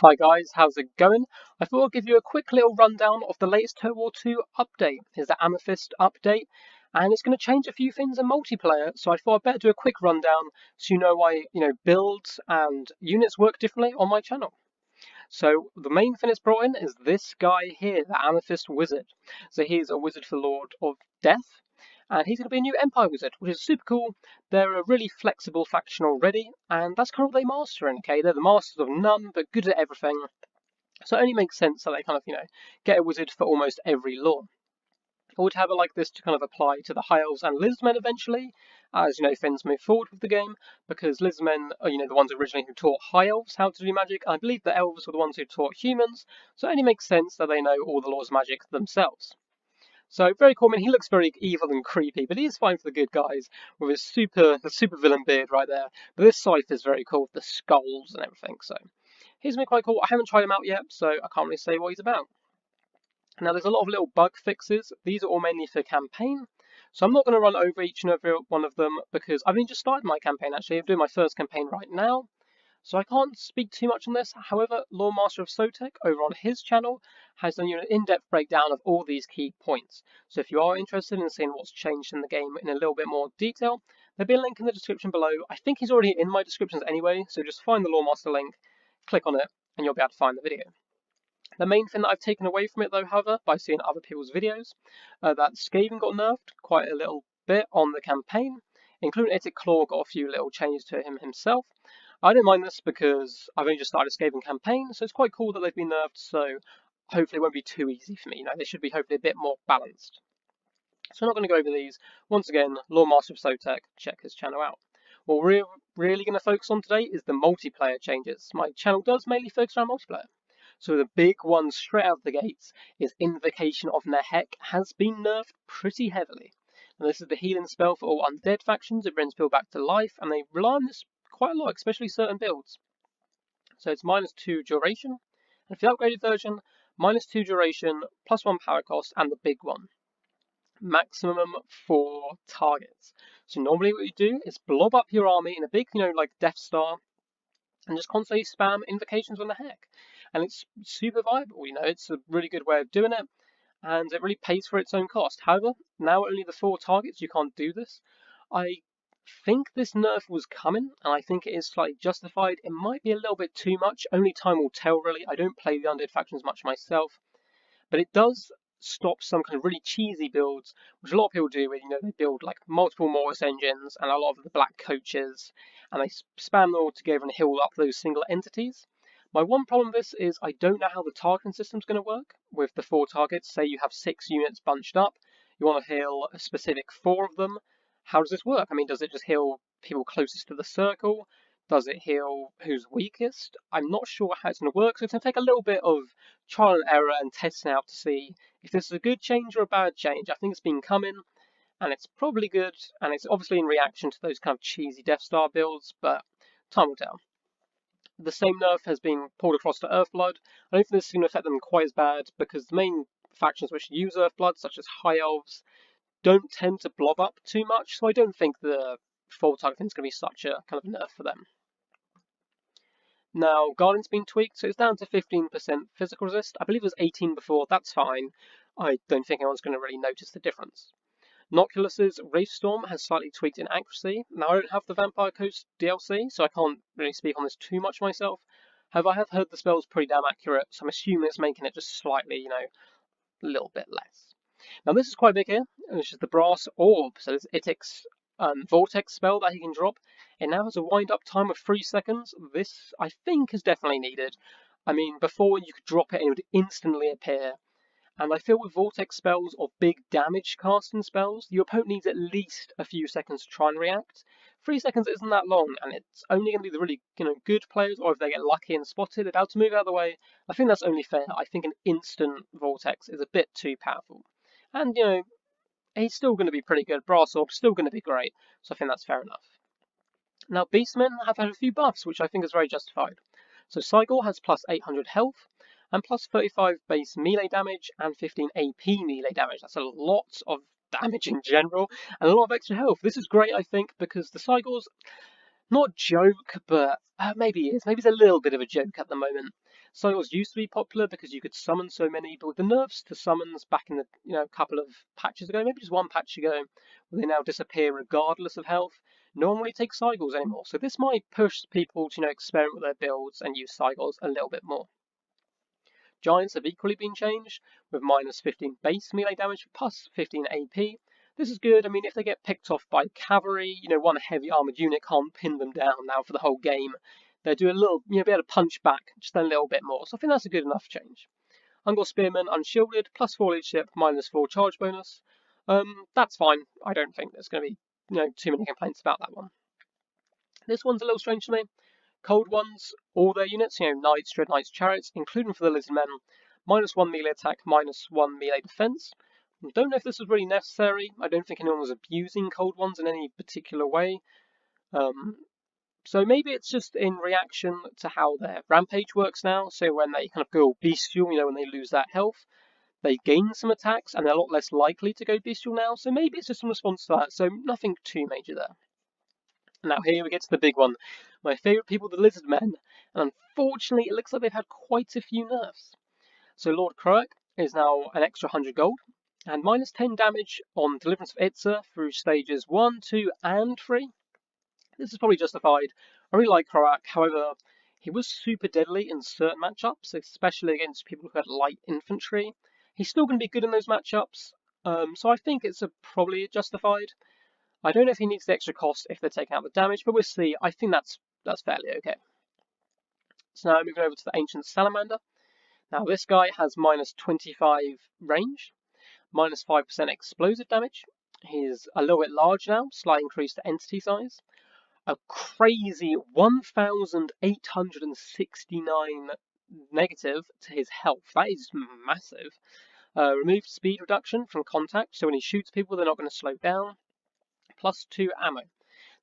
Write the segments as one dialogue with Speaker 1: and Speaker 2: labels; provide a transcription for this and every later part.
Speaker 1: Hi guys, how's it going? I thought I'd give you a quick little rundown of the latest Total War 2 update. It's the Amethyst update, and it's going to change a few things in multiplayer, so I thought I'd better do a quick rundown so you know why, builds and units work differently on my channel. So the main thing it's brought in is this guy here, the Amethyst Wizard. So he's a wizard for Lord of Death, and he's going to be a new Empire Wizard, which is super cool. They're a really flexible faction already, and that's kind of what they master in, okay? They're the masters of none, but good at everything. So it only makes sense that they kind of, get a wizard for almost every lore. I would have it like this to kind of apply to the High Elves and Lizardmen eventually, as things move forward with the game, because Lizardmen are the ones originally who taught High Elves how to do magic, and I believe the Elves were the ones who taught humans, so it only makes sense that they know all the laws of magic themselves. So very cool. I mean, he looks very evil and creepy, but he is fine for the good guys with his the super villain beard right there. But this scythe is very cool, with the skulls and everything. So he's been quite cool. I haven't tried him out yet, so I can't really say what he's about. Now, there's a lot of little bug fixes. These are all mainly for campaign. So I'm not going to run over each and every one of them because I've only just started my campaign, actually. I'm doing my first campaign right now. So I can't speak too much on this. However, Lore Master of Sotek over on his channel has done an in-depth breakdown of all these key points. So if you are interested in seeing what's changed in the game in a little bit more detail, there'll be a link in the description below. I think he's already in my descriptions anyway, so just find the Lore Master link, click on it, and you'll be able to find the video. The main thing that I've taken away from it, though, however, by seeing other people's videos, that Skaven got nerfed quite a little bit on the campaign, including Itic Claw got a few little changes to him himself. I don't mind this because I've only just started a Skaven campaign, so it's quite cool that they've been nerfed, so hopefully it won't be too easy for me. They should be hopefully a bit more balanced. So I'm not going to go over these. Once again, Lore Master of Sotek, check his channel out. What we're really going to focus on today is the multiplayer changes. My channel does mainly focus on multiplayer. So the big one straight out of the gates is Invocation of Nehek has been nerfed pretty heavily. And this is the healing spell for all undead factions. It brings people back to life, and they rely on this quite a lot, especially certain builds. So it's -2 duration, and for the upgraded version, -2 duration, +1 power cost, and the big one, maximum 4 targets. So normally what you do is blob up your army in a big, like Death Star, and just constantly spam invocations on the heck. And it's super viable, it's a really good way of doing it, and it really pays for its own cost. However, now only the 4 targets, you can't do this. I think this nerf was coming, and I think it is slightly justified. It might be a little bit too much, only time will tell really. I don't play the undead factions much myself, but it does stop some kind of really cheesy builds, which a lot of people do, where they build like multiple Mortis engines and a lot of the black coaches, and they spam them all together and heal up those single entities. My one problem with this is I don't know how the targeting system is going to work with the 4 targets. Say you have 6 units bunched up, you want to heal a specific 4 of them. How does this work? I mean, does it just heal people closest to the circle? Does it heal who's weakest? I'm not sure how it's going to work, so it's going to take a little bit of trial and error and testing out to see if this is a good change or a bad change. I think it's been coming, and it's probably good, and it's obviously in reaction to those kind of cheesy Death Star builds, but time will tell. The same nerf has been pulled across to Earthblood. I don't think this is going to affect them quite as bad, because the main factions which use Earthblood, such as High Elves, don't tend to blob up too much, so I don't think the full target thing is going to be such a kind of nerf for them. Now, Guardian's been tweaked, so it's down to 15% physical resist. I believe it was 18 before, that's fine. I don't think anyone's going to really notice the difference. Noculus's Wraithstorm has slightly tweaked in accuracy. Now, I don't have the Vampire Coast DLC, so I can't really speak on this too much myself. However, I have heard the spell's pretty damn accurate, so I'm assuming it's making it just slightly, a little bit less. Now, this is quite big here, which is the Brass Orb. So this Itic's Vortex spell that he can drop. It now has a wind-up time of 3 seconds. This, I think, is definitely needed. I mean, before you could drop it and it would instantly appear. And I feel with Vortex spells or big damage casting spells, your opponent needs at least a few seconds to try and react. 3 seconds isn't that long, and it's only going to be the really good players, or if they get lucky and spotted, they're able to move out of the way. I think that's only fair. I think an instant Vortex is a bit too powerful. And, he's still going to be pretty good. Brass Orb's still going to be great, so I think that's fair enough. Now, Beastmen have had a few buffs, which I think is very justified. So Cygor has plus 800 health, and plus 35 base melee damage, and 15 AP melee damage. That's a lot of damage in general, and a lot of extra health. This is great, I think, because the Cygors, Not joke, but maybe it is. Maybe it's a little bit of a joke at the moment. Cycles used to be popular because you could summon so many, but with the nerfs to summons back in the couple of patches ago, maybe just one patch ago, where they now disappear regardless of health, no one really takes cycles anymore. So this might push people to experiment with their builds and use cycles a little bit more. Giants have equally been changed, with minus 15 base melee damage plus 15 AP. This is good. I mean, if they get picked off by cavalry, one heavy armored unit can't pin them down now for the whole game. They do a little, be able to punch back just a little bit more. So I think that's a good enough change. Ungor Spearman, unshielded, plus 4 leadership, minus 4 charge bonus. That's fine. I don't think there's going to be, too many complaints about that one. This one's a little strange to me. Cold Ones, all their units, Knights, Dread Knights, Chariots, including for the Lizard Men, minus 1 melee attack, minus 1 melee defense. Don't know if this was really necessary. I don't think anyone was abusing Cold Ones in any particular way. So maybe it's just in reaction to how their rampage works now. So when they kind of go bestial, when they lose that health, they gain some attacks and they're a lot less likely to go bestial now. So maybe it's just in response to that. So nothing too major there. Now here we get to the big one. My favourite people, the Lizard Men. And unfortunately, it looks like they've had quite a few nerfs. So Lord Croak is now an extra 100 gold. And minus 10 damage on Deliverance of Itza through stages 1, 2, and 3. This is probably justified. I really like Croak, however, he was super deadly in certain matchups, especially against people who had light infantry. He's still going to be good in those matchups, so I think it's probably justified. I don't know if he needs the extra cost if they're taking out the damage, but we'll see. I think that's fairly okay. So now moving over to the Ancient Salamander. Now this guy has minus 25 range, minus 5% explosive damage. He's a little bit large now, slight increase to entity size. A crazy 1,869 negative to his health. That is massive. Removed speed reduction from contact, so when he shoots people, they're not going to slow down. Plus 2 ammo.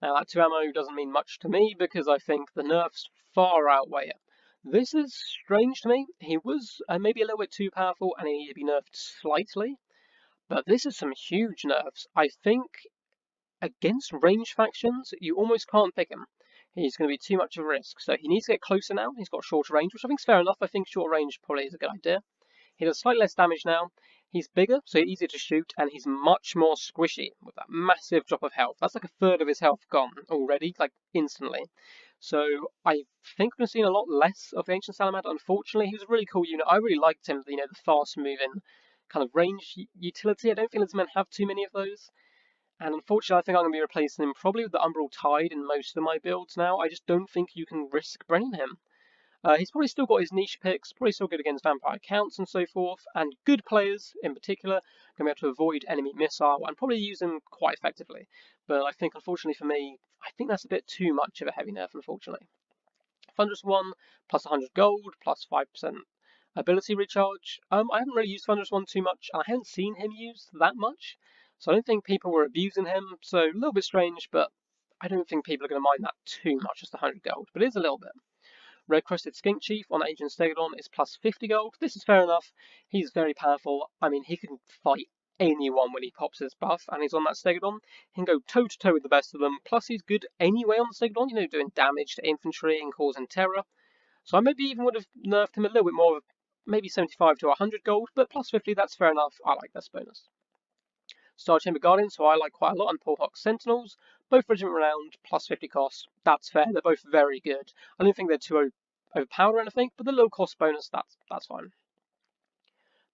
Speaker 1: Now that 2 ammo doesn't mean much to me because I think the nerfs far outweigh it. This is strange to me. He was maybe a little bit too powerful and he needed to be nerfed slightly. But this is some huge nerfs. I think against range factions, you almost can't pick him. He's going to be too much of a risk. So he needs to get closer now. He's got shorter range, which I think is fair enough. I think short range probably is a good idea. He does slightly less damage now. He's bigger, so easier to shoot, and he's much more squishy with that massive drop of health. That's like a third of his health gone already, like instantly. So I think we're seeing a lot less of the Ancient Salamander. Unfortunately, he was a really cool unit. I really liked him, the fast-moving kind of range utility. I don't think Lizardmen have too many of those. And unfortunately, I think I'm going to be replacing him probably with the Umbral Tide in most of my builds now. I just don't think you can risk bringing him. He's probably still got his niche picks, probably still good against vampire counts and so forth, and good players in particular can be able to avoid enemy missile and probably use them quite effectively. But I think, unfortunately for me, I think that's a bit too much of a heavy nerf, unfortunately. Thunderous 1, plus 100 gold, plus 5% ability recharge. I haven't really used Thunderous 1 too much, and I haven't seen him used that much, so I don't think people were abusing him, so a little bit strange, but I don't think people are going to mind that too much, just 100 gold, but it is a little bit. Red Crested Skink Chief on Agent Stegodon is plus 50 gold. This is fair enough. He's very powerful. I mean, he can fight anyone when he pops his buff and he's on that Stegodon. He can go toe-to-toe with the best of them. Plus, he's good anyway on the Stegodon, doing damage to infantry and causing terror. So I maybe even would have nerfed him a little bit more, maybe 75 to 100 gold, but plus 50, that's fair enough. I like this bonus. Star Chamber Guardians, who I like quite a lot, and Porthawk Sentinels, both regiment renowned, plus 50 cost. That's fair. They're both very good. I don't think they're too overpowered or anything, but the low cost bonus, that's fine.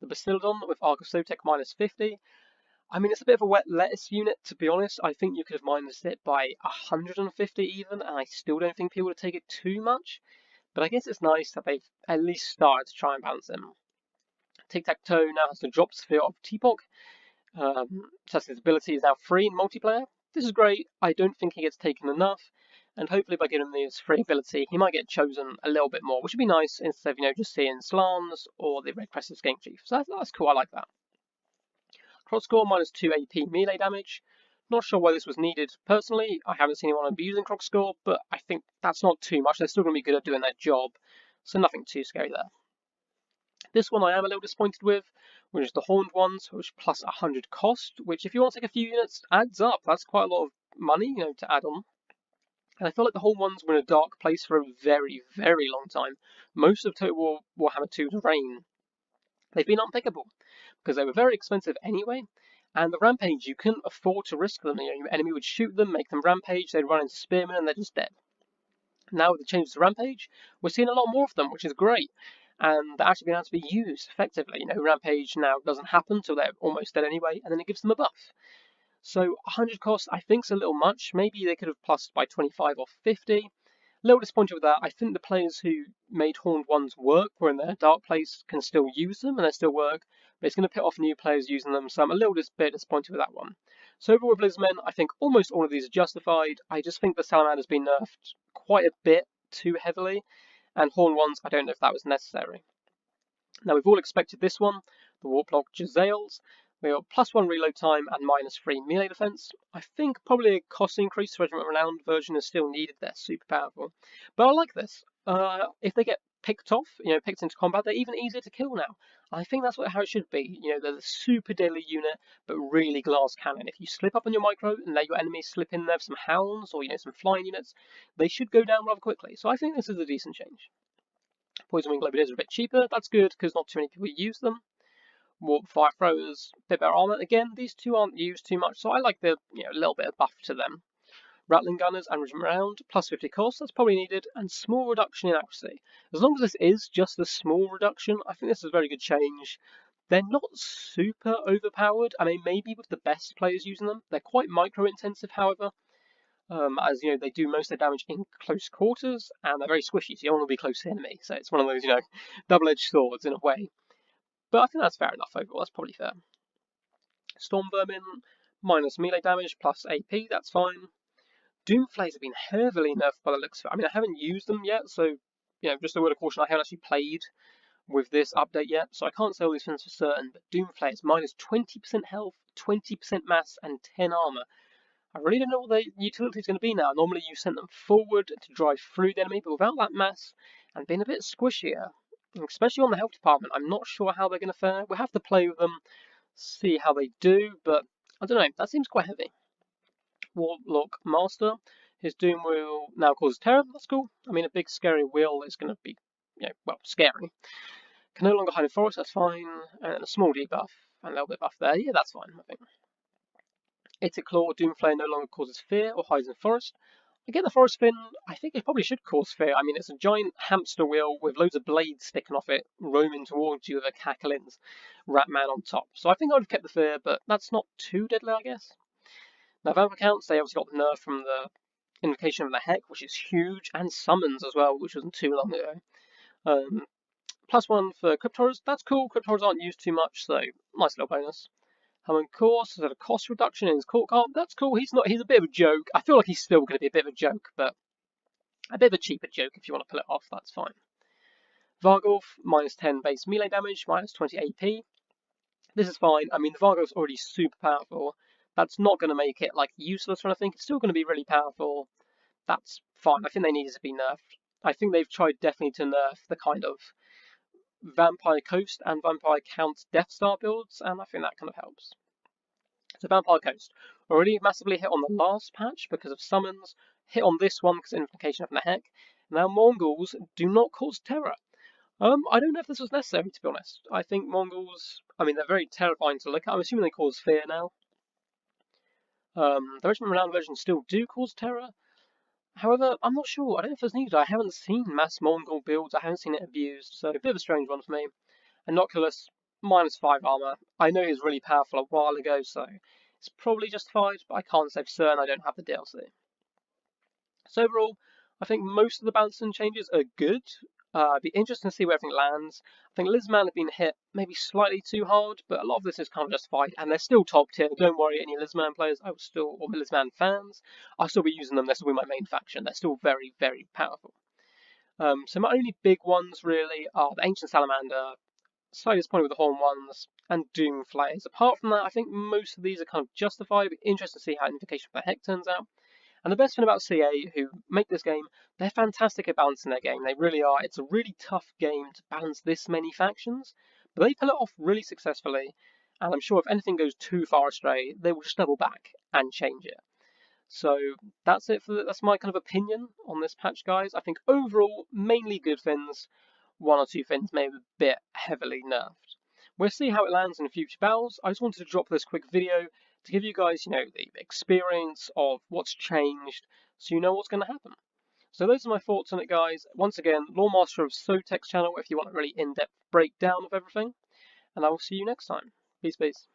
Speaker 1: The Bastiladon with Argus Zotek minus 50. I mean, it's a bit of a wet lettuce unit, to be honest. I think you could have minused it by 150 even, and I still don't think people would take it too much. But I guess it's nice that they've at least started to try and balance him. Tic-Tac-Toe now has the drop sphere of Teapot. His ability is now free in multiplayer. This is great. I don't think he gets taken enough, and hopefully by giving him this free ability, he might get chosen a little bit more, which would be nice instead of just seeing Slans or the Red Crested Skink Chief. So that's cool. I like that. Cross score minus 2 AP melee damage. Not sure why this was needed personally. I haven't seen anyone abusing Croc score, but I think that's not too much. They're still going to be good at doing their job, so nothing too scary there. This one I am a little disappointed with, which is the Horned Ones, which plus 100 cost, which if you want to take a few units, adds up. That's quite a lot of money, to add on. And I feel like the Horn ones were in a dark place for a very, very long time. Most of Total War Warhammer 2's reign, they've been unpickable because they were very expensive anyway. And the Rampage, you couldn't afford to risk them. You know, your enemy would shoot them, make them rampage, they'd run into spearmen, and they're just dead. Now with the changes to Rampage, we're seeing a lot more of them, which is great. And they're actually being able to be used effectively. You know, Rampage now doesn't happen until they're almost dead anyway, and then it gives them a buff. So 100 cost, I think, is a little much. Maybe they could have plussed by 25 or 50. A little disappointed with that. I think the players who made Horned ones work, were in their dark place, can still use them, and they still work. But it's going to put off new players using them, so I'm a little bit disappointed with that one. So overall with Lizmen, I think almost all of these are justified. I just think the Salamander's been nerfed quite a bit too heavily, and Horn ones, I don't know if that was necessary. Now we've all expected this one, the Warplock Jezzails. We got +1 reload time and -3 melee defense. I think probably a cost increase. The Regiment Renowned version is still needed. They're super powerful, but I like this. If they get picked off, you know, picked into combat, they're even easier to kill now. I think that's how it should be. You know, they're the super deadly unit, but really glass cannon. If you slip up on your micro and let your enemies slip in there with some hounds or, you know, some flying units, they should go down rather quickly. So I think this is a decent change. Poison Wing Globadiers are a bit cheaper. That's good because not too many people use them. Warp Fire Throwers, bit better armor. Again, these two aren't used too much, so I like the, you know, little bit of buff to them. Rattling Gunners and Regiment Round, +50 cost, that's probably needed, and small reduction in accuracy. As long as this is just a small reduction, I think this is a very good change. They're not super overpowered. I mean, maybe with the best players using them. They're quite micro-intensive, however. As you know, they do most of their damage in close quarters, and they're very squishy, so you don't want to be close to the enemy. So it's one of those, you know, double-edged swords in a way. But I think that's fair enough overall, that's probably fair. Storm Vermin, minus melee damage, plus AP, that's fine. Doomflays have been heavily nerfed by the looks of it. I mean, I haven't used them yet, so, you know, just a word of caution, I haven't actually played with this update yet, so I can't say all these things for certain, but Doomflays, minus 20% health, 20% mass, and 10 armor. I really don't know what the utility is going to be now. Normally you sent them forward to drive through the enemy, but without that mass, and being a bit squishier, especially on the health department, I'm not sure how they're going to fare. We'll have to play with them, see how they do, but I don't know, that seems quite heavy. Warlock Master, his Doom Wheel now causes terror, that's cool. I mean, a big scary wheel is going to be, you know, well, scary. Can no longer hide in forest, that's fine, and a small debuff, and a little bit buff there, yeah, that's fine, I think. Ittic Claw, Doomflare no longer causes fear or hides in forest. I get the forest fin, I think it probably should cause fear. I mean, it's a giant hamster wheel with loads of blades sticking off it, roaming towards you with a cackling rat man on top. So I think I would have kept the fear, but that's not too deadly, I guess. Now, Vampire counts, they obviously got the nerf from the Invocation of the Heck, which is huge, and Summons as well, which wasn't too long ago. +1 for Crypt Horrors, that's cool. Crypt Horrors aren't used too much, so nice little bonus. Hammond Course has had a cost reduction in his court card. That's cool. He's a bit of a joke. I feel like he's still going to be a bit of a joke, but a bit of a cheaper joke if you want to pull it off, that's fine. Vargolf, -10 base melee damage, -20 AP. This is fine. I mean, the Vargolf's already super powerful. That's not going to make it, like, useless or anything. It's still going to be really powerful. That's fine. I think they needed to be nerfed. I think they've tried definitely to nerf the kind of Vampire Coast and Vampire Count Death Star builds, and I think that kind of helps. So Vampire Coast, already massively hit on the last patch because of summons, hit on this one because of Invocation of the Heck. Now Mongols do not cause terror. I don't know if this was necessary, to be honest. I think Mongols, I mean, they're very terrifying to look at. I'm assuming they cause fear now. The Regiment Renowned versions still do cause terror. However, I'm not sure. I don't know if it's needed. I haven't seen mass Mongol builds. I haven't seen it abused, so a bit of a strange one for me. Inoculus, -5 armor. I know he was really powerful a while ago, so it's probably justified, but I can't say for certain. I don't have the DLC. So overall, I think most of the balancing changes are good. It'd be interesting to see where everything lands. I think Lizman have been hit maybe slightly too hard, but a lot of this is kind of justified, and they're still top tier. Don't worry, any Lizman players, or Lizman fans, I'll still be using them. This will be my main faction. They're still very, very powerful. So my only big ones really are the Ancient Salamander, slightly disappointed with the Horn ones, and Doom Flayers. Apart from that, I think most of these are kind of justified. It'll be interesting to see how Invocation of the Heck turns out. And the best thing about CA, who make this game, they're fantastic at balancing their game. They really are. It's a really tough game to balance this many factions, but they pull it off really successfully. And I'm sure if anything goes too far astray, they will just double back and change it. So that's it that's my kind of opinion on this patch, guys. I think overall, mainly good things. One or two things maybe a bit heavily nerfed. We'll see how it lands in future battles. I just wanted to drop this quick video to give you guys, the experience of what's changed, so you know what's going to happen. So those are my thoughts on it, guys. Once again, Lawmaster of Sotek's channel if you want a really in-depth breakdown of everything. And I will see you next time. Peace, peace.